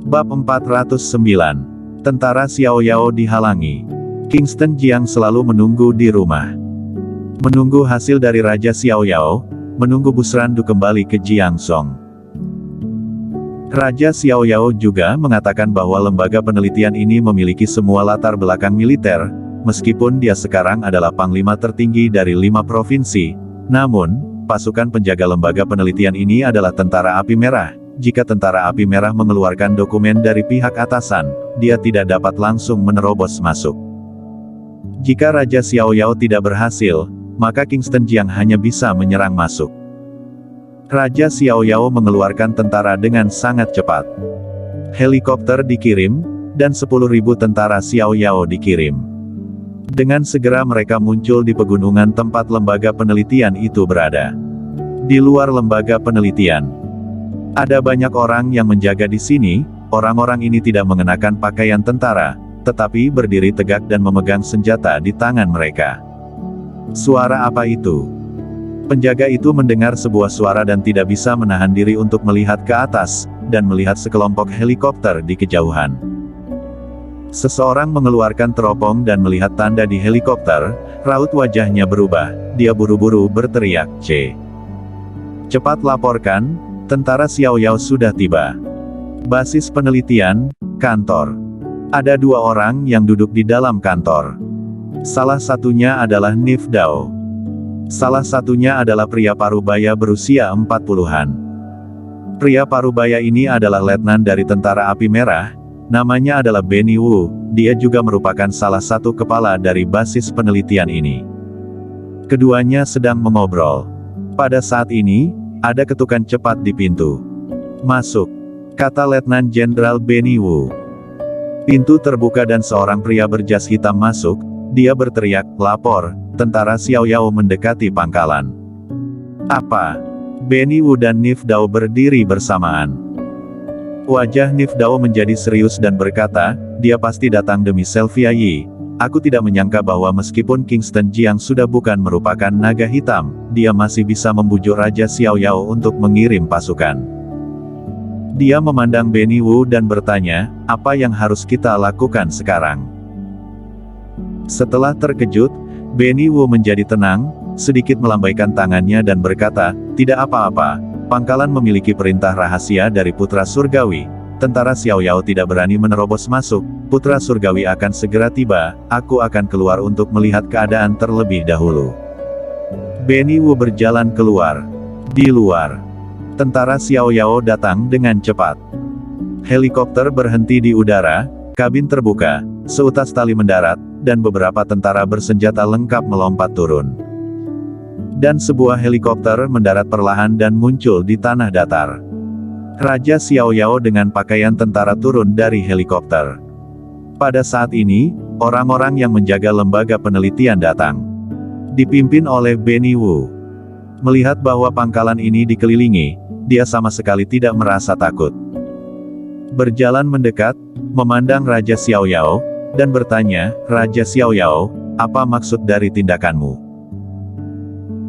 Bab 409. Tentara Xiao Yao dihalangi. Kingston Jiang selalu menunggu di rumah. Menunggu hasil dari Raja Xiao Yao, menunggu Busrandu kembali ke Jiangzhong. Raja Xiao Yao juga mengatakan bahwa lembaga penelitian ini memiliki semua latar belakang militer, meskipun dia sekarang adalah panglima tertinggi dari 5 provinsi. Namun, pasukan penjaga lembaga penelitian ini adalah Tentara Api Merah. Jika Tentara Api Merah mengeluarkan dokumen dari pihak atasan, dia tidak dapat langsung menerobos masuk. Jika Raja Xiao Yao tidak berhasil, maka Kingston Jiang hanya bisa menyerang masuk. Raja Xiao Yao mengeluarkan tentara dengan sangat cepat. Helikopter dikirim, dan 10.000 tentara Xiao Yao dikirim. Dengan segera mereka muncul di pegunungan tempat lembaga penelitian itu berada. Di luar lembaga penelitian, ada banyak orang yang menjaga di sini. Orang-orang ini tidak mengenakan pakaian tentara, tetapi berdiri tegak dan memegang senjata di tangan mereka. Suara apa itu? Penjaga itu mendengar sebuah suara dan tidak bisa menahan diri untuk melihat ke atas, dan melihat sekelompok helikopter di kejauhan. Seseorang mengeluarkan teropong dan melihat tanda di helikopter, raut wajahnya berubah, dia buru-buru berteriak, "C. Cepat laporkan, Tentara Xiao Yao sudah tiba." Basis penelitian, kantor. Ada 2 orang yang duduk di dalam kantor. Salah satunya adalah Nif Dao. Salah satunya adalah pria parubaya berusia 40-an. Pria parubaya ini adalah letnan dari Tentara Api Merah, namanya adalah Benny Wu, dia juga merupakan salah satu kepala dari basis penelitian ini. Keduanya sedang mengobrol. Pada saat ini, ada ketukan cepat di pintu. "Masuk," kata Letnan Jenderal Benny Wu. Pintu terbuka dan seorang pria berjas hitam masuk, dia berteriak, "Lapor, Tentara Xiao Yao mendekati pangkalan." "Apa?" Benny Wu dan Nif Dao berdiri bersamaan. Wajah Nif Dao menjadi serius dan berkata, "Dia pasti datang demi Sylvia Yi. Aku tidak menyangka bahwa meskipun Kingston Jiang sudah bukan merupakan naga hitam, dia masih bisa membujuk Raja Xiao Yao untuk mengirim pasukan." Dia memandang Benny Wu dan bertanya, "Apa yang harus kita lakukan sekarang?" Setelah terkejut, Benny Wu menjadi tenang, sedikit melambaikan tangannya dan berkata, "Tidak apa-apa, pangkalan memiliki perintah rahasia dari Putra Surgawi. Tentara Xiao Yao tidak berani menerobos masuk, Putra Surgawi akan segera tiba, aku akan keluar untuk melihat keadaan terlebih dahulu." Benny Wu berjalan keluar. Di luar, Tentara Xiao Yao datang dengan cepat. Helikopter berhenti di udara, kabin terbuka, seutas tali mendarat, dan beberapa tentara bersenjata lengkap melompat turun. Dan sebuah helikopter mendarat perlahan dan muncul di tanah datar. Raja Xiao Yao dengan pakaian tentara turun dari helikopter. Pada saat ini, orang-orang yang menjaga lembaga penelitian datang. Dipimpin oleh Benny Wu. Melihat bahwa pangkalan ini dikelilingi, dia sama sekali tidak merasa takut. Berjalan mendekat, memandang Raja Xiao Yao, dan bertanya, "Raja Xiao Yao, apa maksud dari tindakanmu?"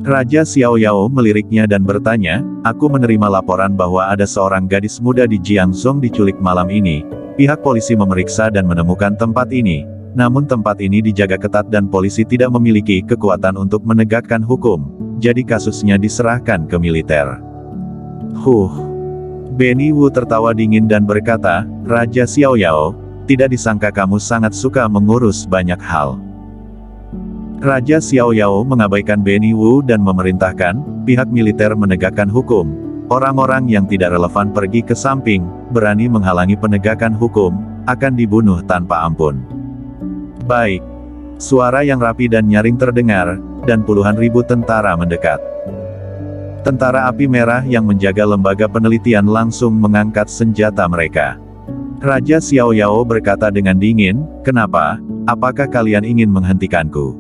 Raja Xiao Yao meliriknya dan bertanya, "Aku menerima laporan bahwa ada seorang gadis muda di Jiangzhong diculik malam ini. Pihak polisi memeriksa dan menemukan tempat ini. Namun tempat ini dijaga ketat dan polisi tidak memiliki kekuatan untuk menegakkan hukum. Jadi kasusnya diserahkan ke militer." Benny Wu tertawa dingin dan berkata, "Raja Xiao Yao, tidak disangka kamu sangat suka mengurus banyak hal." Raja Xiao Yao mengabaikan Benny Wu dan memerintahkan pihak militer menegakkan hukum. Orang-orang yang tidak relevan pergi ke samping, berani menghalangi penegakan hukum, akan dibunuh tanpa ampun. "Baik." Suara yang rapi dan nyaring terdengar, dan puluhan ribu tentara mendekat. Tentara Api Merah yang menjaga lembaga penelitian langsung mengangkat senjata mereka. Raja Xiao Yao berkata dengan dingin, "Kenapa? Apakah kalian ingin menghentikanku?"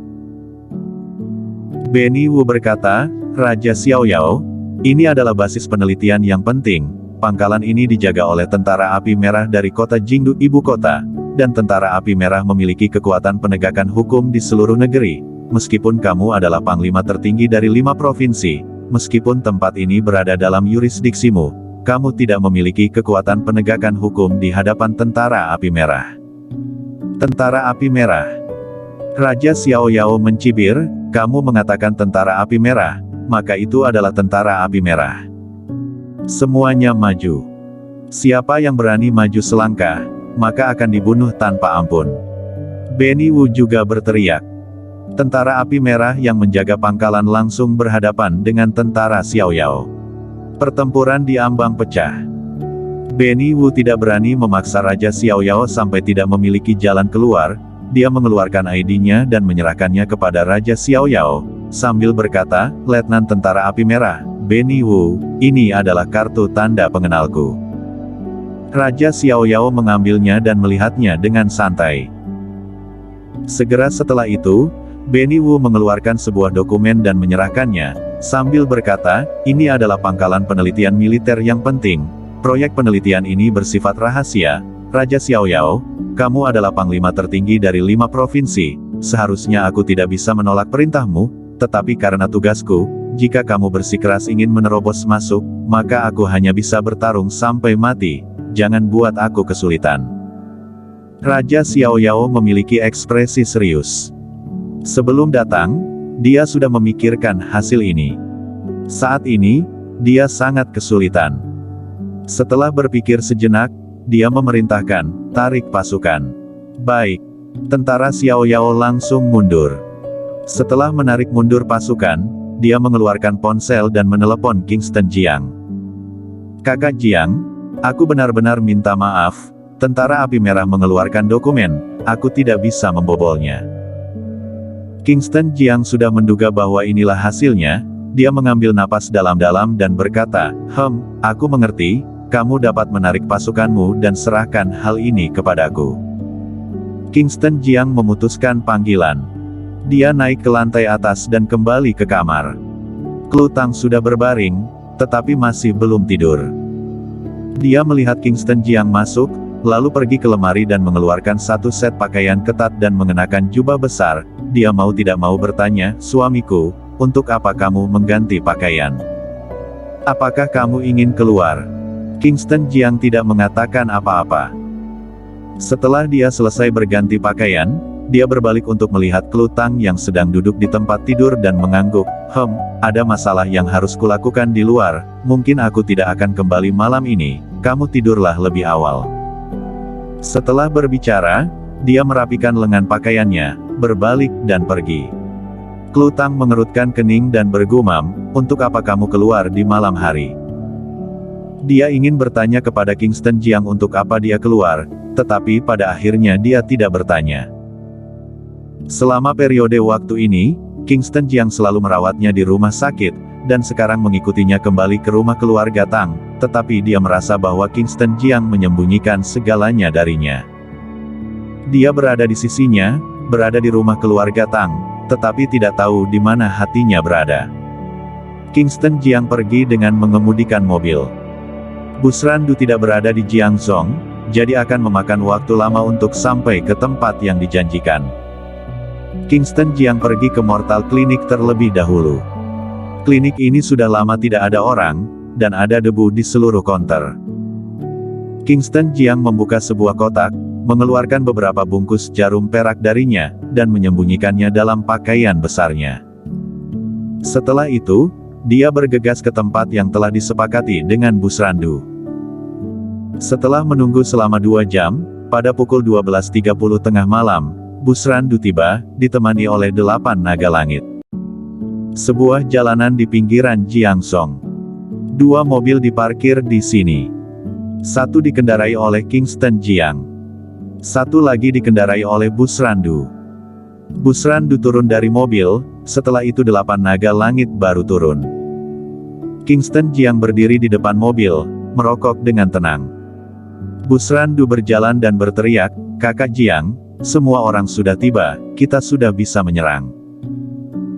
Benny Wu berkata, "Raja Xiao Yao, ini adalah basis penelitian yang penting. Pangkalan ini dijaga oleh Tentara Api Merah dari kota Jingdu, ibu kota, dan Tentara Api Merah memiliki kekuatan penegakan hukum di seluruh negeri. Meskipun kamu adalah panglima tertinggi dari 5 provinsi, meskipun tempat ini berada dalam yurisdiksimu, kamu tidak memiliki kekuatan penegakan hukum di hadapan tentara api merah. Tentara api merah. Raja Xiao Yao mencibir, kamu mengatakan tentara api merah, maka itu adalah tentara api merah. Semuanya maju. Siapa yang berani maju selangkah, maka akan dibunuh tanpa ampun. Benny Wu juga berteriak. Tentara api merah yang menjaga pangkalan langsung berhadapan dengan tentara Xiao Yao. Pertempuran diambang pecah. Benny Wu tidak berani memaksa Raja Xiao Yao sampai tidak memiliki jalan keluar. Dia mengeluarkan ID-nya dan menyerahkannya kepada Raja Xiao Yao, sambil berkata, Letnan Tentara Api Merah, Benny Wu, ini adalah kartu tanda pengenalku. Raja Xiao Yao mengambilnya dan melihatnya dengan santai. Segera setelah itu, Benny Wu mengeluarkan sebuah dokumen dan menyerahkannya, sambil berkata, ini adalah pangkalan penelitian militer yang penting. Proyek penelitian ini bersifat rahasia. Raja Xiao Yao, kamu adalah panglima tertinggi dari 5 provinsi, seharusnya aku tidak bisa menolak perintahmu, tetapi karena tugasku, jika kamu bersikeras ingin menerobos masuk, maka aku hanya bisa bertarung sampai mati, jangan buat aku kesulitan. Raja Xiao Yao memiliki ekspresi serius. Sebelum datang, dia sudah memikirkan hasil ini. Saat ini, dia sangat kesulitan. Setelah berpikir sejenak, dia memerintahkan, tarik pasukan. Baik. Tentara Xiao Yao langsung mundur. Setelah menarik mundur pasukan, dia mengeluarkan ponsel dan menelepon Kingston Jiang. Kakak Jiang, aku benar-benar minta maaf, Tentara Api Merah mengeluarkan dokumen, aku tidak bisa membobolnya. Kingston Jiang sudah menduga bahwa inilah hasilnya, dia mengambil napas dalam-dalam dan berkata, aku mengerti, kamu dapat menarik pasukanmu dan serahkan hal ini kepadaku. Kingston Jiang memutuskan panggilan. Dia naik ke lantai atas dan kembali ke kamar. Klu Tang sudah berbaring, tetapi masih belum tidur. Dia melihat Kingston Jiang masuk, lalu pergi ke lemari dan mengeluarkan satu set pakaian ketat dan mengenakan jubah besar. Dia mau tidak mau bertanya, suamiku, untuk apa kamu mengganti pakaian? Apakah kamu ingin keluar? Kingston Jiang tidak mengatakan apa-apa. Setelah dia selesai berganti pakaian, dia berbalik untuk melihat Klu Tang yang sedang duduk di tempat tidur dan mengangguk. Ada masalah yang harus kulakukan di luar, mungkin aku tidak akan kembali malam ini, kamu tidurlah lebih awal. Setelah berbicara, dia merapikan lengan pakaiannya, berbalik dan pergi. Klu Tang mengerutkan kening dan bergumam, untuk apa kamu keluar di malam hari? Dia ingin bertanya kepada Kingston Jiang untuk apa dia keluar, tetapi pada akhirnya dia tidak bertanya. Selama periode waktu ini, Kingston Jiang selalu merawatnya di rumah sakit, dan sekarang mengikutinya kembali ke rumah keluarga Tang, tetapi dia merasa bahwa Kingston Jiang menyembunyikan segalanya darinya. Dia berada di sisinya, berada di rumah keluarga Tang, tetapi tidak tahu di mana hatinya berada. Kingston Jiang pergi dengan mengemudikan mobil. Busrandu tidak berada di Jiangzhou, jadi akan memakan waktu lama untuk sampai ke tempat yang dijanjikan. Kingston Jiang pergi ke Mortal Clinic terlebih dahulu. Klinik ini sudah lama tidak ada orang, dan ada debu di seluruh konter. Kingston Jiang membuka sebuah kotak, mengeluarkan beberapa bungkus jarum perak darinya, dan menyembunyikannya dalam pakaian besarnya. Setelah itu, dia bergegas ke tempat yang telah disepakati dengan Busrandu. Setelah menunggu selama 2 jam, pada pukul 12.30 tengah malam, Busrandu tiba, ditemani oleh 8 naga langit. Sebuah jalanan di pinggiran Jiangzhou. 2 mobil diparkir di sini. 1 dikendarai oleh Kingston Jiang. 1 lagi dikendarai oleh Busrandu. Busrandu turun dari mobil, setelah itu 8 naga langit baru turun. Kingston Jiang berdiri di depan mobil, merokok dengan tenang. Busrandu berjalan dan berteriak, Kakak Jiang, semua orang sudah tiba, kita sudah bisa menyerang.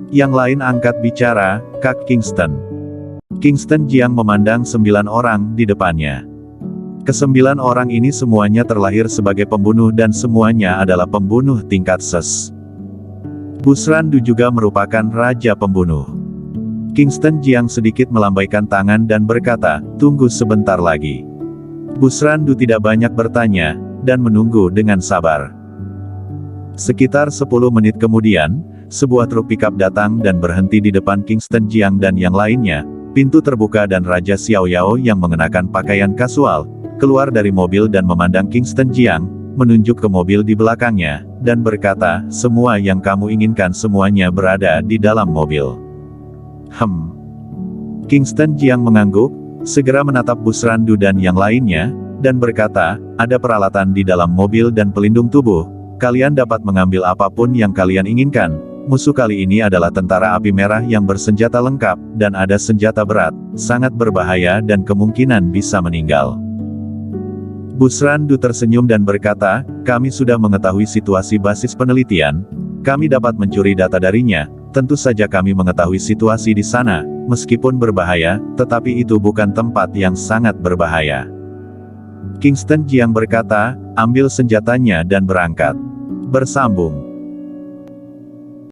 Yang lain angkat bicara, Kak Kingston. Kingston Jiang memandang 9 orang di depannya. Ke-9 orang ini semuanya terlahir sebagai pembunuh dan semuanya adalah pembunuh tingkat ses. Busrandu juga merupakan raja pembunuh. Kingston Jiang sedikit melambaikan tangan dan berkata, tunggu sebentar lagi. Busrandu tidak banyak bertanya, dan menunggu dengan sabar. Sekitar 10 menit kemudian, sebuah truk pickup datang dan berhenti di depan Kingston Jiang dan yang lainnya. Pintu terbuka dan Raja Xiao Yao yang mengenakan pakaian kasual, keluar dari mobil dan memandang Kingston Jiang, menunjuk ke mobil di belakangnya, dan berkata, semua yang kamu inginkan semuanya berada di dalam mobil. Kingston Jiang mengangguk, segera menatap Busrandu dan yang lainnya, dan berkata, ada peralatan di dalam mobil dan pelindung tubuh, kalian dapat mengambil apapun yang kalian inginkan. Musuh kali ini adalah tentara api merah yang bersenjata lengkap, dan ada senjata berat, sangat berbahaya dan kemungkinan bisa meninggal. Busrandu tersenyum dan berkata, kami sudah mengetahui situasi basis penelitian, kami dapat mencuri data darinya, tentu saja kami mengetahui situasi di sana, meskipun berbahaya, tetapi itu bukan tempat yang sangat berbahaya. Kingston Jiang berkata, ambil senjatanya dan berangkat. Bersambung.